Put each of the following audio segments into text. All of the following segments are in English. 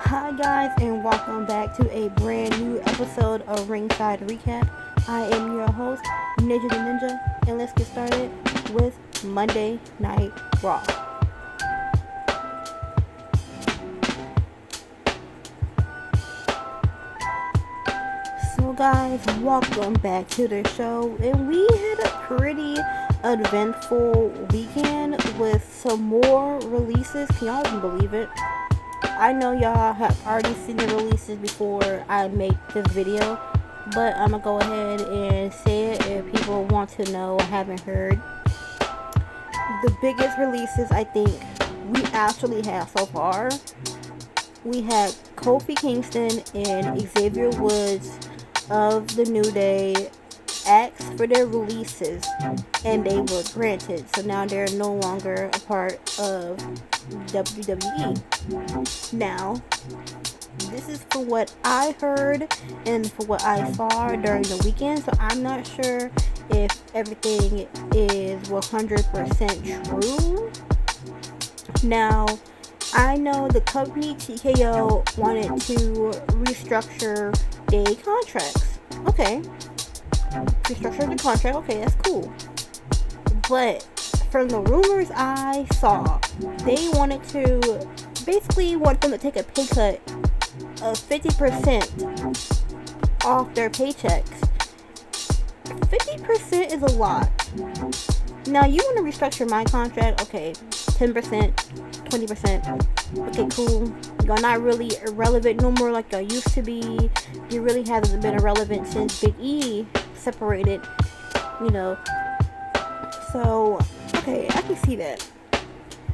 Hi guys, and welcome back to a brand new episode of Ringside Recap. I am your host, Ninja the Ninja, and let's get started with Monday Night Raw. So guys, welcome back to the show, and we had a pretty eventful weekend with some more releases. Can y'all even believe it? I know y'all have already seen the releases before I make this video, but I'm gonna go ahead and say it if people want to know or haven't heard. The biggest releases I think we actually have so far, we had Kofi Kingston and Xavier Woods of the New Day asked for their releases and they were granted. So now they're no longer a part of WWE. Now, this is for what I heard and for what I saw during the weekend, so I'm not sure if everything is 100% true. Now, I know the company TKO wanted to restructure their contracts. Okay. Restructure the contract. Okay, that's cool. But from the rumors I saw, they wanted to basically want them to take a pay cut of 50% off their paychecks. 50% is a lot. Now, you want to restructure my contract? Okay, 10%, 20%. Okay, cool. You're not really irrelevant no more like you used to be. You really haven't been irrelevant since Big E separated, you know. So, okay, I can see that.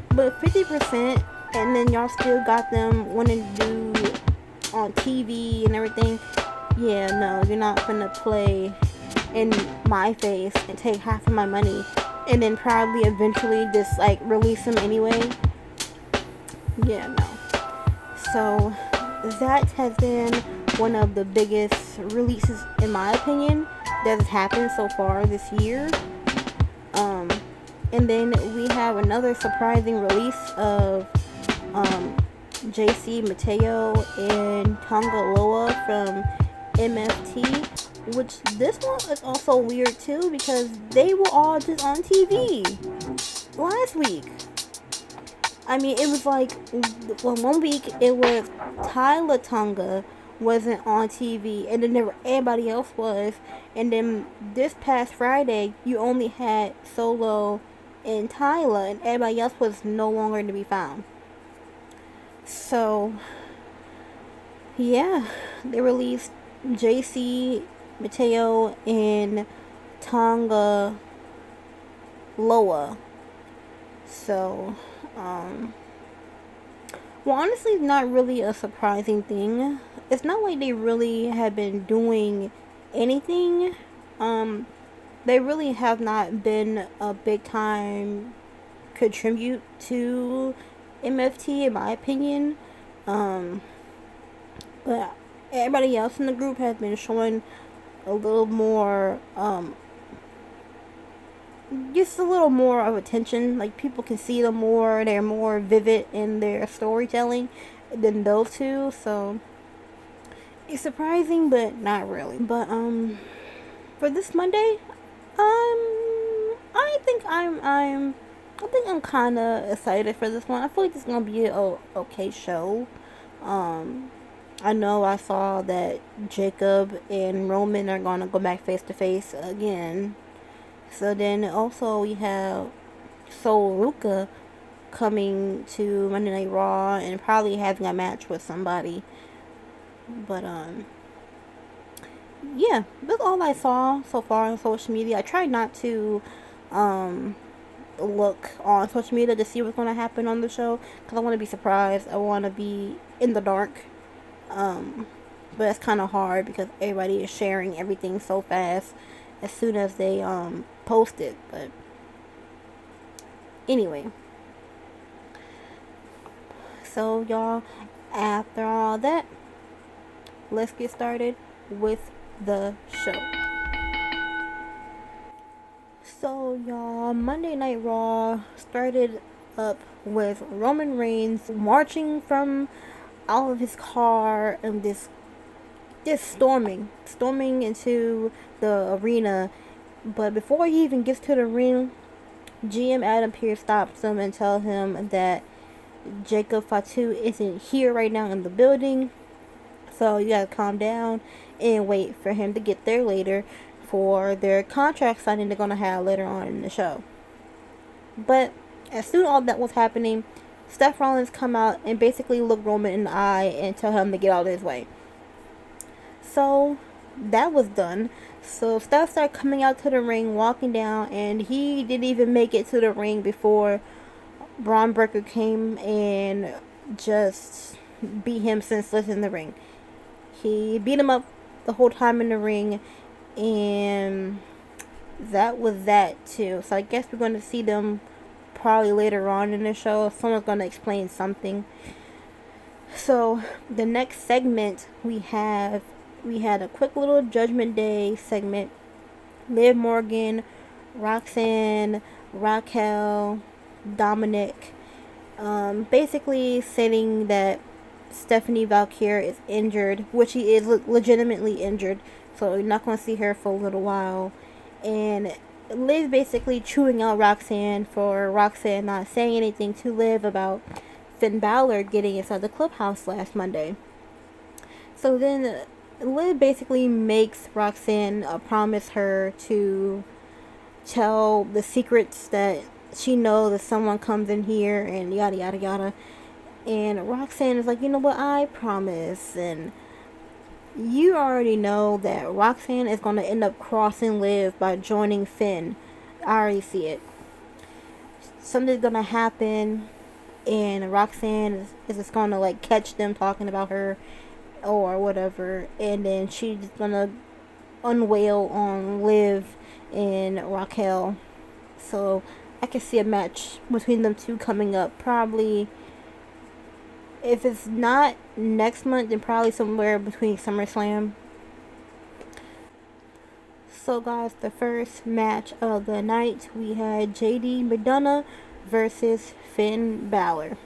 But 50%, and then y'all still got them wanting to do on TV and everything. Yeah, no, you're not gonna play in my face and take half of my money and then probably eventually just like release them anyway. Yeah, no. So that has been one of the biggest releases in my opinion that has happened so far this year. And then we have another surprising release of JC Mateo and Tonga Loa from MFT, which this one is also weird too because they were all just on TV last week. I mean, it was like, well, 1 week it was Tyler Tonga wasn't on TV, and then everybody else was, and then this past Friday you only had Solo and Tyler, and everybody else was no longer to be found. So, yeah, they released JC Mateo and Tonga Loa. So, well, honestly, it's not really a surprising thing. It's not like they really have been doing anything. They really have not been a big time contribute to MFT, in my opinion. But everybody else in the group has been showing a little more, just a little more of attention. Like, people can see them more. They're more vivid in their storytelling than those two. So it's surprising, but not really. But for this Monday, I think I'm kind of excited for this one. I feel like it's gonna be a okay show. I know I saw that Jacob and Roman are gonna go back face to face again. So then also we have Sol Ruka coming to Monday Night Raw and probably having a match with somebody. But yeah, that's all I saw so far on social media. I try not to look on social media to see what's going to happen on the show because I want to be surprised. I want to be in the dark. But it's kind of hard because everybody is sharing everything so fast as soon as they post it. But anyway, so y'all, after all that, let's get started with the show. So y'all, Monday Night Raw started up with Roman Reigns marching from out of his car and just storming into the arena. But before he even gets to the ring, GM Adam Pearce stops him and tells him that Jacob Fatu isn't here right now in the building, so you gotta calm down and wait for him to get there later for their contract signing they're gonna have later on in the show. But as soon as all that was happening, Seth Rollins come out and basically look Roman in the eye and tell him to get out of his way. So that was done. So Steph started coming out to the ring, walking down, and he didn't even make it to the ring before Braun Breaker came and just beat him senseless in the ring. He beat him up the whole time in the ring, and that was that too. So I guess we're going to see them probably later on in the show. Someone's going to explain something. So the next segment we had a quick little Judgment Day segment. Liv Morgan, Roxanne, Raquel, Dominic, basically saying that Stephanie Valkyrie is injured, which she is legitimately injured, so you're not going to see her for a little while. And Liv basically chewing out Roxanne for Roxanne not saying anything to Liv about Finn Balor getting inside the clubhouse last Monday. So then Liv basically makes Roxanne promise her to tell the secrets that she knows if someone comes in here and yada yada yada. And Roxanne is like, you know what, I promise. And you already know that Roxanne is going to end up crossing Liv by joining Finn. I already see it. Something's going to happen, and Roxanne is just going to like catch them talking about her or whatever, and then she's gonna unwail on Liv and Raquel. So I can see a match between them two coming up, probably, if it's not next month, then probably somewhere between SummerSlam. So guys, the first match of the night, we had JD McDonough versus Finn Balor,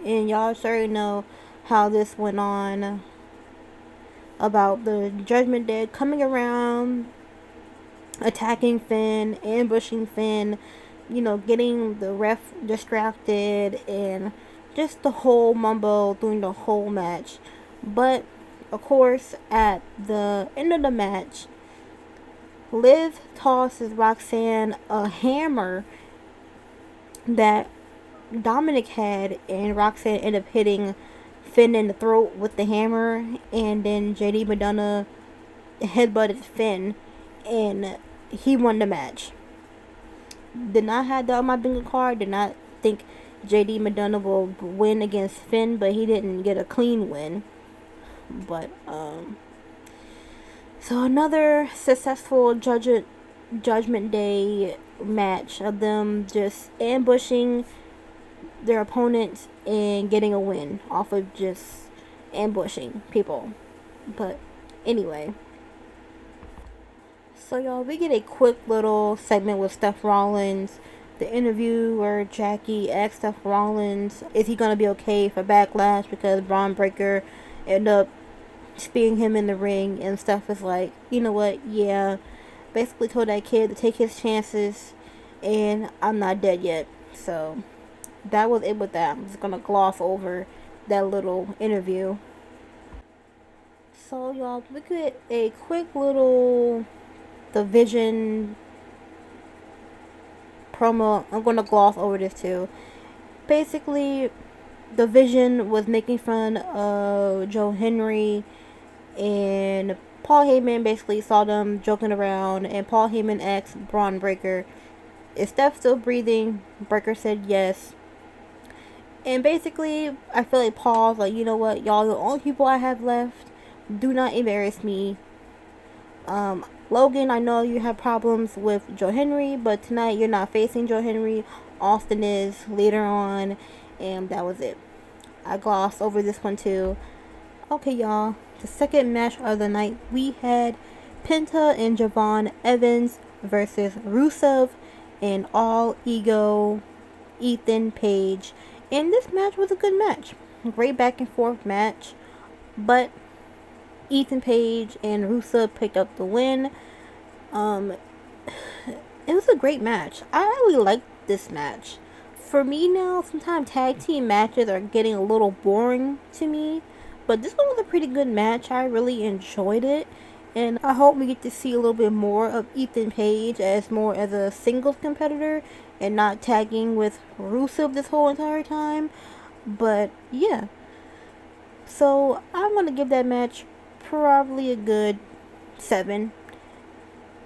and y'all sure know how this went on about the Judgment Day coming around, attacking Finn, ambushing Finn, getting the ref distracted, and just the whole mumbo during the whole match. But of course, at the end of the match, Liv tosses Roxanne a hammer that Dominic had, and Roxanne ended up hitting Finn in the throat with the hammer, and then JD McDonough headbutted Finn, and he won the match. Did not have that on my bingo card. Did not think JD McDonough will win against Finn, but he didn't get a clean win. But so another successful Judgment Day match of them just ambushing their opponents and getting a win off of just ambushing people. But anyway, so y'all, we get a quick little segment with Seth Rollins. The interview where Jackie asked Seth Rollins, is he gonna be okay for Backlash because Braun Breaker ended up spearing him in the ring, and Steph is like, you know what, yeah, basically told that kid to take his chances, and I'm not dead yet. So that was it with that. I'm just gonna gloss over that little interview. So y'all, we get a quick little The Vision promo. I'm gonna gloss over this too. Basically, The Vision was making fun of Joe Henry, and Paul Heyman basically saw them joking around, and Paul Heyman asked Braun Breaker, is Steph still breathing? Breaker said yes. And basically, I feel like Paul's like, you know what, y'all the only people I have left. Do not embarrass me. Logan, I know you have problems with Joe Henry, but tonight you're not facing Joe Henry. Austin is later on, and that was it. I glossed over this one too. Okay, y'all. The second match of the night, we had Penta and Javon Evans versus Rusev and All Ego Ethan Page. And this match was a good match. Great back and forth match, but Ethan Page and Rusev picked up the win. Um, it was a great match. I really liked this match. For me now, sometimes tag team matches are getting a little boring to me, but this one was a pretty good match. I really enjoyed it, and I hope we get to see a little bit more of Ethan Page as more as a singles competitor and not tagging with Rusev this whole entire time. But yeah, so I'm gonna give that match probably a good 7.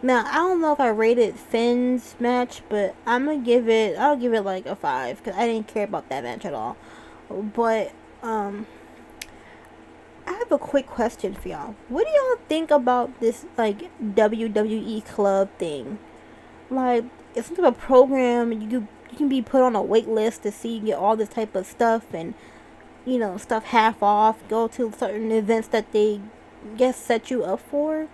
Now I don't know if I rated Finn's match, but I'll give it like a 5 because I didn't care about that match at all. But um, I have a quick question for y'all. What do y'all think about this like WWE club thing? Like, it's some type of program you can be put on a wait list to see get all this type of stuff, and stuff half off. Go to certain events that they guess set you up for.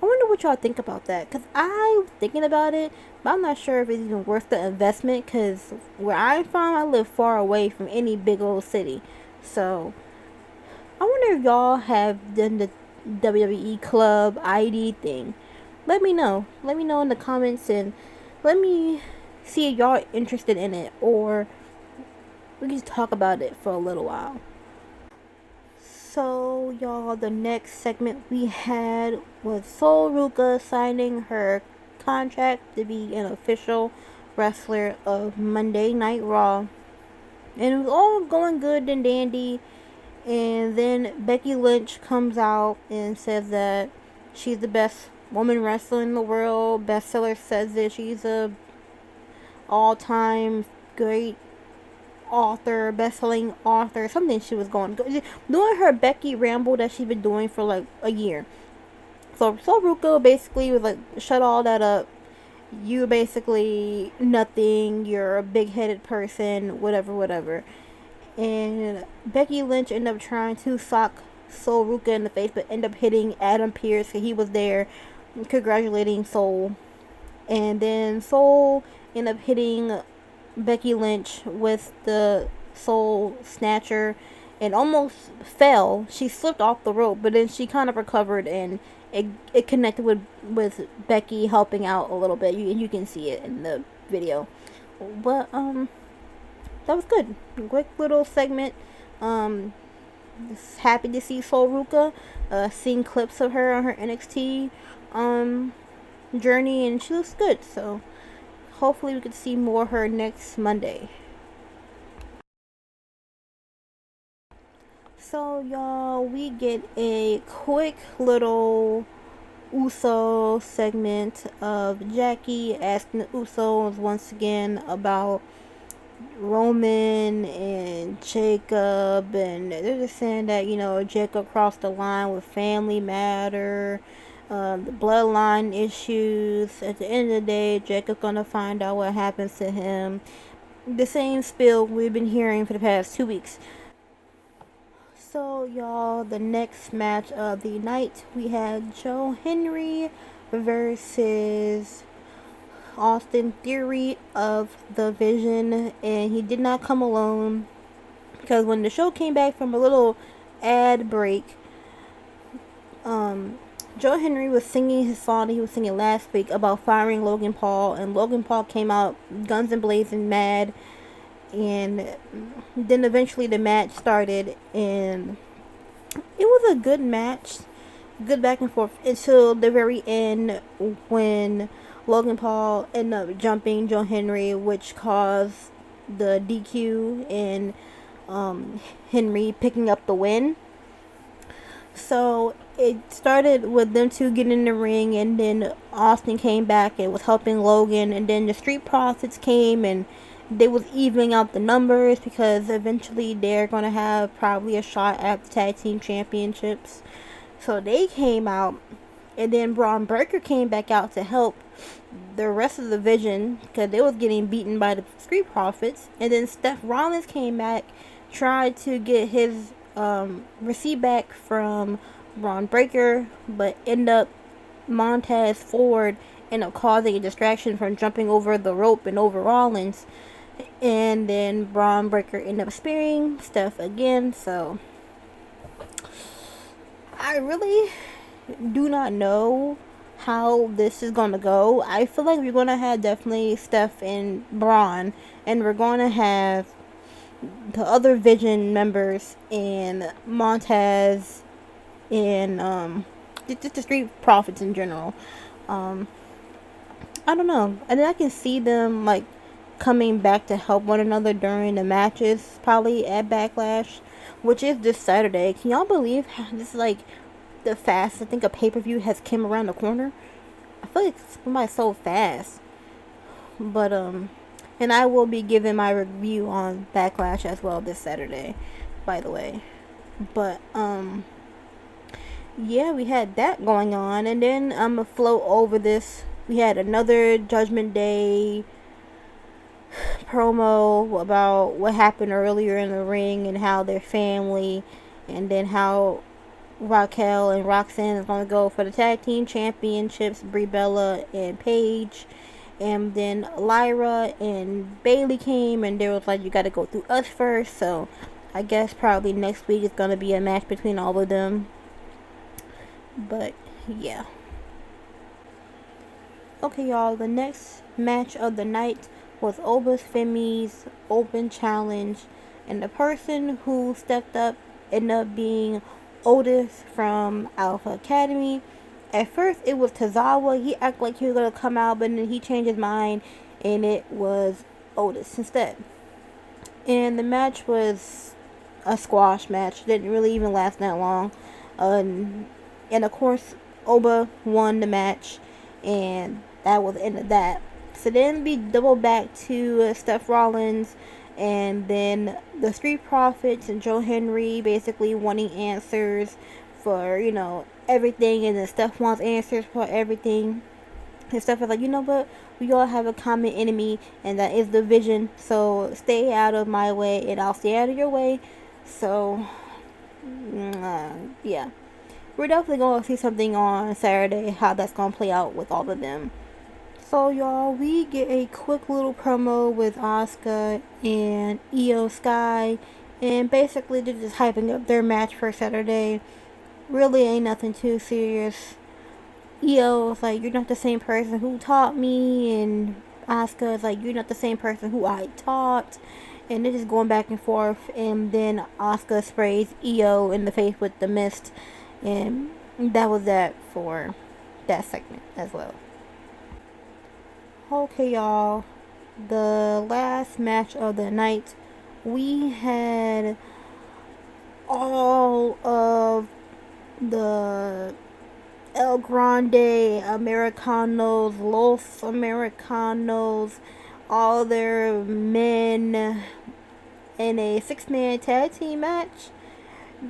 I wonder what y'all think about that. Because I'm thinking about it, but I'm not sure if it's even worth the investment. Because where I'm from, I live far away from any big old city. So, I wonder if y'all have done the WWE Club ID thing. Let me know. Let me know in the comments, and let me see if y'all are interested in it. Or we can just talk about it for a little while. So, y'all, the next segment we had was Sol Ruka signing her contract to be an official wrestler of Monday Night Raw. And it was all going good and dandy. And then Becky Lynch comes out and says that she's the best woman wrestler in the world. Bestseller says that she's a all-time great author, best-selling author, something she was doing her Becky ramble that she's been doing for like a year. So Ruka basically was like, shut all that up. You basically nothing. You're a big-headed person. Whatever. And Becky Lynch ended up trying to sock Sol Ruka in the face, but ended up hitting Adam Pearce. He was there congratulating Sol. And then Sol ended up hitting Becky Lynch with the Soul Snatcher and almost fell. She slipped off the rope, but then she kind of recovered, and it connected with Becky helping out a little bit. You can see it in the video. But that was good. Quick little segment. Just happy to see Sol Ruka. Seeing clips of her on her NXT journey, and she looks good. So hopefully we could see more of her next Monday. So y'all, we get a quick little Uso segment of Jackie asking the Usos once again about Roman and Jacob, and they're just saying that Jacob crossed the line with family matter, the bloodline issues. At the end of the day, Jacob gonna find out what happens to him. The same spiel we've been hearing for the past 2 weeks. So y'all, the next match of the night, we had Joe Henry versus Austin Theory of the Vision, and he did not come alone, because when the show came back from a little ad break, Joe Henry was singing his song that he was singing last week about firing Logan Paul, and Logan Paul came out guns and blazing mad, and then eventually the match started, and it was a good match, good back and forth until the very end when Logan Paul ended up jumping Joe Henry, which caused the DQ and Henry picking up the win. So it started with them two getting in the ring, and then Austin came back and was helping Logan, and then the Street Profits came and they was evening out the numbers, because eventually they're going to have probably a shot at the tag team championships. So they came out, and then Braun Breaker came back out to help the rest of the Vision, because they was getting beaten by the Street Profits. And then Seth Rollins came back, tried to get his receipt back from Braun Breaker, but ended up Montez Ford ended up causing a distraction from jumping over the rope and over Rollins. And then Braun Breaker ended up spearing Steph again. So I really do not know how this is gonna go. I feel like we're gonna have definitely Steph and Braun, and we're gonna have the other Vision members and Montez and just the Street Profits in general. Um, I don't know, and then I can see them like coming back to help one another during the matches, probably at Backlash, which is this Saturday. Can y'all believe how this is like the fast? I think a pay per view has came around the corner. I feel like it's by so fast, but and I will be giving my review on Backlash as well this Saturday, by the way. But yeah, we had that going on, and then I'm gonna float over this. We had another Judgment Day promo about what happened earlier in the ring and how their family, and then how Raquel and Roxanne is going to go for the tag team championships, Brie Bella and Paige. And then Lyra and Bailey came, and they was like, you got to go through us first. So I guess probably next week is going to be a match between all of them. But yeah. Okay, y'all, the next match of the night was Oba's Femi's Open Challenge, and the person who stepped up ended up being Otis from Alpha Academy. At first, it was Tozawa. He acted like he was gonna come out, but then he changed his mind, and it was Otis instead. And the match was a squash match. Didn't really even last that long. And of course, Oba won the match, and that was the end of that. So then we double back to Steph Rollins, and then the Street Profits and Joe Henry basically wanting answers for, everything, and then Steph wants answers for everything. And Steph is like, you know what? We all have a common enemy, and that is the Vision. So stay out of my way, and I'll stay out of your way. So, yeah. We're definitely going to see something on Saturday, how that's going to play out with all of them. So, y'all, we get a quick little promo with Asuka and Io Sky, and basically they're just hyping up their match for Saturday. Really ain't nothing too serious. Io is like, you're not the same person who taught me, and Asuka is like, you're not the same person who I taught. And they're just going back and forth, and then Asuka sprays Io in the face with the mist, and that was that for that segment as well. Okay, y'all, the last match of the night, we had all of the El Grande Americanos, Los Americanos, all their men in a 6-man tag team match.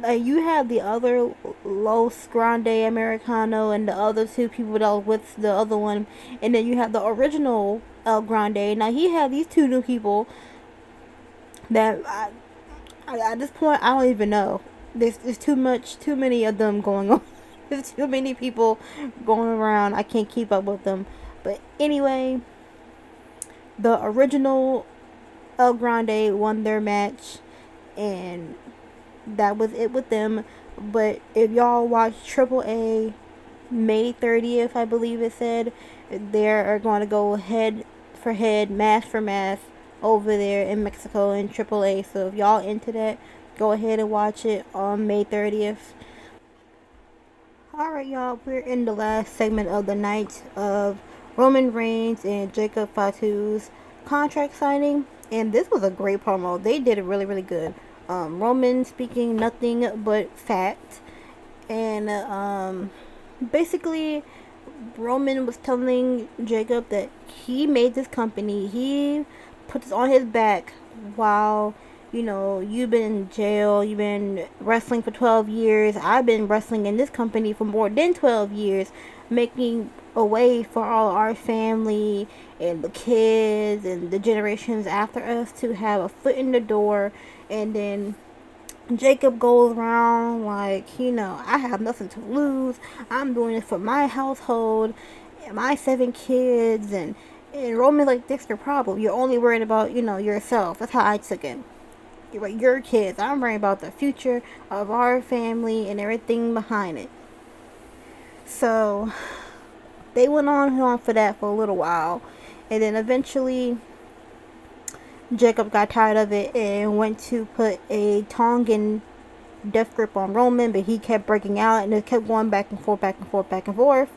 You have the other Los Grande Americano and the other two people that was with the other one, and then you have the original El Grande. Now he had these two new people that at this point I don't even know. There's too many of them going on. There's too many people going around. I can't keep up with them. But anyway, the original El Grande won their match, and that was it with them. But if y'all watch AAA May 30th, I believe it said, they are going to go head for head, mask for mask over there in Mexico in AAA. So if y'all into that, go ahead and watch it on May 30th. Alright, y'all, we're in the last segment of the night of Roman Reigns and Jacob Fatu's contract signing, and this was a great promo. They did it really, really good. Roman speaking nothing but fact, and basically Roman was telling Jacob that he made this company, he put this on his back while you've been in jail, you've been wrestling for 12 years, I've been wrestling in this company for more than 12 years, making a way for all our family and the kids and the generations after us to have a foot in the door. And then Jacob goes around like, I have nothing to lose, I'm doing it for my household, my 7 kids, and And Roman's like, that's your problem. You're only worried about, yourself. That's how I took it. You're like, your kids. I'm worried about the future of our family and everything behind it. So they went on and on for that for a little while. And then eventually Jacob got tired of it and went to put a Tongan death grip on Roman, but he kept breaking out and it kept going back and forth, back and forth, back and forth.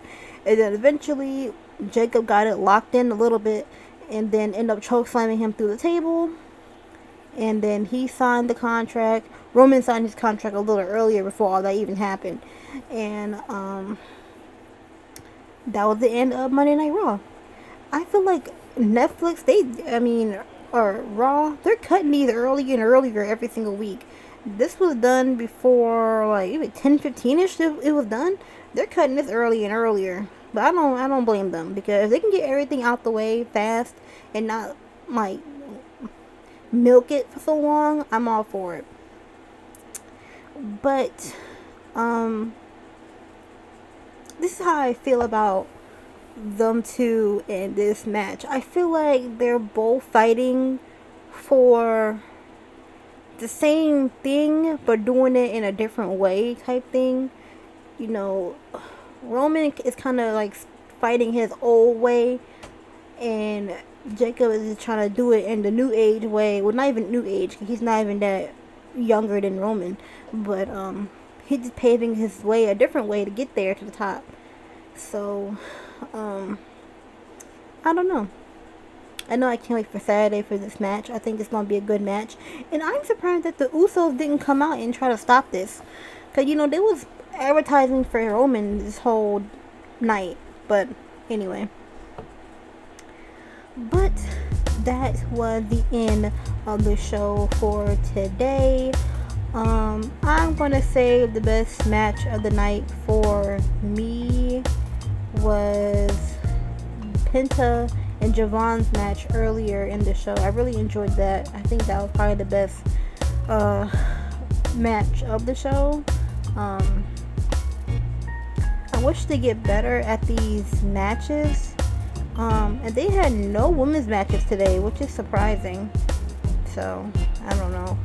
And then eventually Jacob got it locked in a little bit and then ended up choke slamming him through the table. And then he signed the contract. Roman signed his contract a little earlier before all that even happened. And that was the end of Monday Night Raw. I feel like Netflix, or Raw, they're cutting these earlier and earlier every single week. This was done before, like, even 10:15ish. It was done. They're cutting this early and earlier, but I don't blame them, because if they can get everything out the way fast and not like milk it for so long, I'm all for it. But this is how I feel about them two in this match. I feel like they're both fighting for the same thing, but doing it in a different way type thing. Roman is kind of like fighting his old way, and Jacob is trying to do it in the new age way. Well, not even new age, because he's not even that younger than Roman, but he's just paving his way, a different way to get there to the top. So I don't know. I know I can't wait for Saturday for this match. I think it's going to be a good match. And I'm surprised that the Usos didn't come out and try to stop this. Because, they was advertising for Roman this whole night. But, anyway. But, that was the end of the show for today. I'm going to say the best match of the night for me was Penta and Javon's match earlier in the show. I really enjoyed that. I think that was probably the best match of the show. I wish they get better at these matches. And they had no women's matches today, which is surprising. So, I don't know.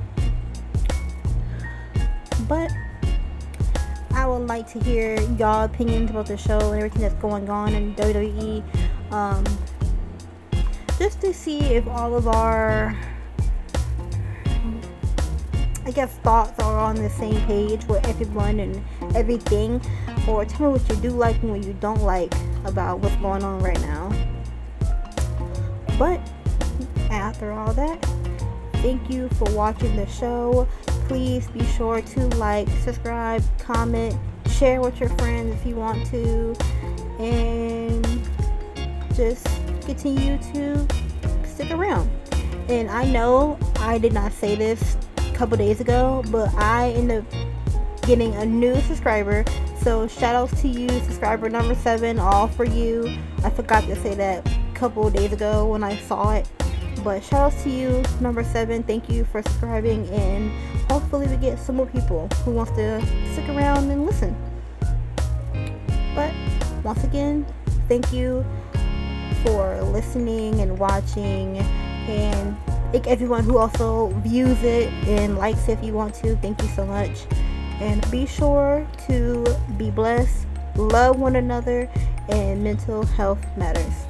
But I would like to hear y'all opinions about the show and everything that's going on in WWE. Just to see if all of our, thoughts are on the same page with everyone and everything. Or tell me what you do like and what you don't like about what's going on right now. But after all that, thank you for watching the show. Please be sure to like, subscribe, comment, share with your friends if you want to, and just continue to stick around. And I know I did not say this a couple days ago, but I ended up getting a new subscriber. So shout outs to you, subscriber number 7, all for you. I forgot to say that a couple of days ago when I saw it. But shout outs to you, number 7. Thank you for subscribing, and hopefully we get some more people who wants to stick around and listen. But once again, thank you for listening and watching, and thank everyone who also views it and likes it if you want to. Thank you so much. And be sure to be blessed, love one another, and mental health matters.